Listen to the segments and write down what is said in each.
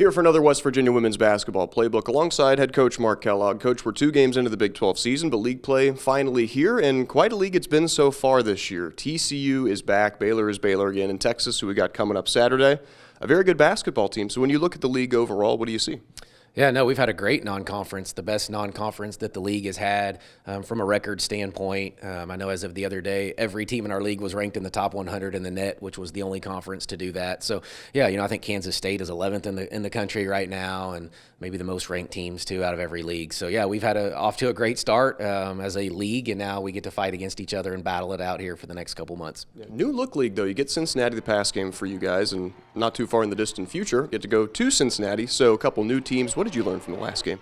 Here for another West Virginia women's basketball playbook alongside head coach Mark Kellogg. Coach, we're 2 games into the Big 12 season, but league play finally here, and quite a league it's been so far this year. TCU is back, Baylor is Baylor again, in Texas, who we got coming up Saturday. A very good basketball team. So when you look at the league overall, what do you see? Yeah, no, we've had a great non-conference, the best non-conference that the league has had from a record standpoint. I know as of the other day, every team in our league was ranked in the top 100 in the net, which was the only conference to do that. So, yeah, I think Kansas State is 11th in the country right now, and maybe the most ranked teams, too, out of every league. So, yeah, we've had off to a great start as a league, and now we get to fight against each other and battle it out here for the next couple months. Yeah, new look league, though. You get Cincinnati the pass game for you guys, and not too far in the distant future, get to go to Cincinnati. So a couple new teams. What did you learn from the last game?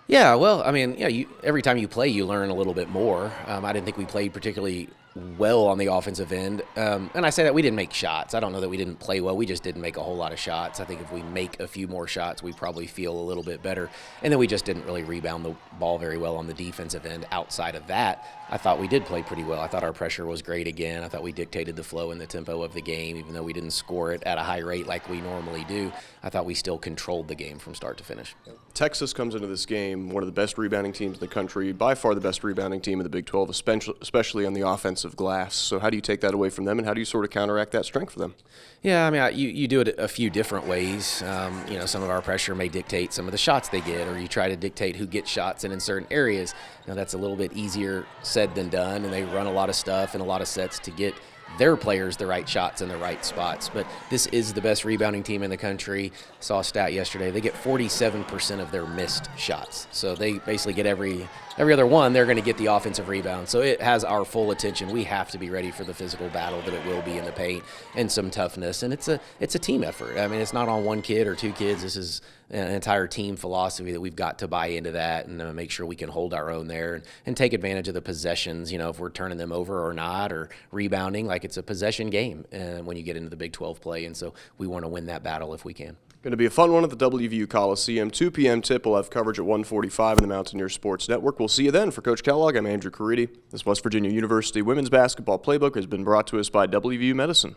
Yeah, well, every time you play, you learn a little bit more. I didn't think we played particularly well on the offensive end. And I say that we didn't make shots. I don't know that we didn't play well. We just didn't make a whole lot of shots. I think if we make a few more shots, we probably feel a little bit better. And then we just didn't really rebound the ball very well on the defensive end. Outside of that, I thought we did play pretty well. I thought our pressure was great again. I thought we dictated the flow and the tempo of the game, even though we didn't score it at a high rate like we normally do. I thought we still controlled the game from start to finish. Texas comes into this game, one of the best rebounding teams in the country, by far the best rebounding team in the Big 12, especially on the offensive glass. So how do you take that away from them, and how do you sort of counteract that strength for them? Yeah, you do it a few different ways. Some of our pressure may dictate some of the shots they get, or you try to dictate who gets shots in certain areas. That's a little bit easier said than done, and they run a lot of stuff and a lot of sets to get their players the right shots in the right spots. But this is the best rebounding team in the country. I saw a stat yesterday. They get 47% of their missed shots. So they basically get every other one, they're going to get the offensive rebound. So it has our full attention. We have to be ready for the physical battle that it will be in the paint and some toughness. And it's a team effort. It's not on one kid or two kids. This is an entire team philosophy that we've got to buy into that and make sure we can hold our own there and take advantage of the possessions, if we're turning them over or not, or rebounding. Like, it's a possession game when you get into the Big 12 play, and so we want to win that battle if we can. Going to be a fun one at the WVU Coliseum. 2 p.m. tip. We'll have coverage at 1:45 in the Mountaineer Sports Network. We'll see you then. For Coach Kellogg, I'm Andrew Caridi. This West Virginia University women's basketball playbook has been brought to us by WVU Medicine.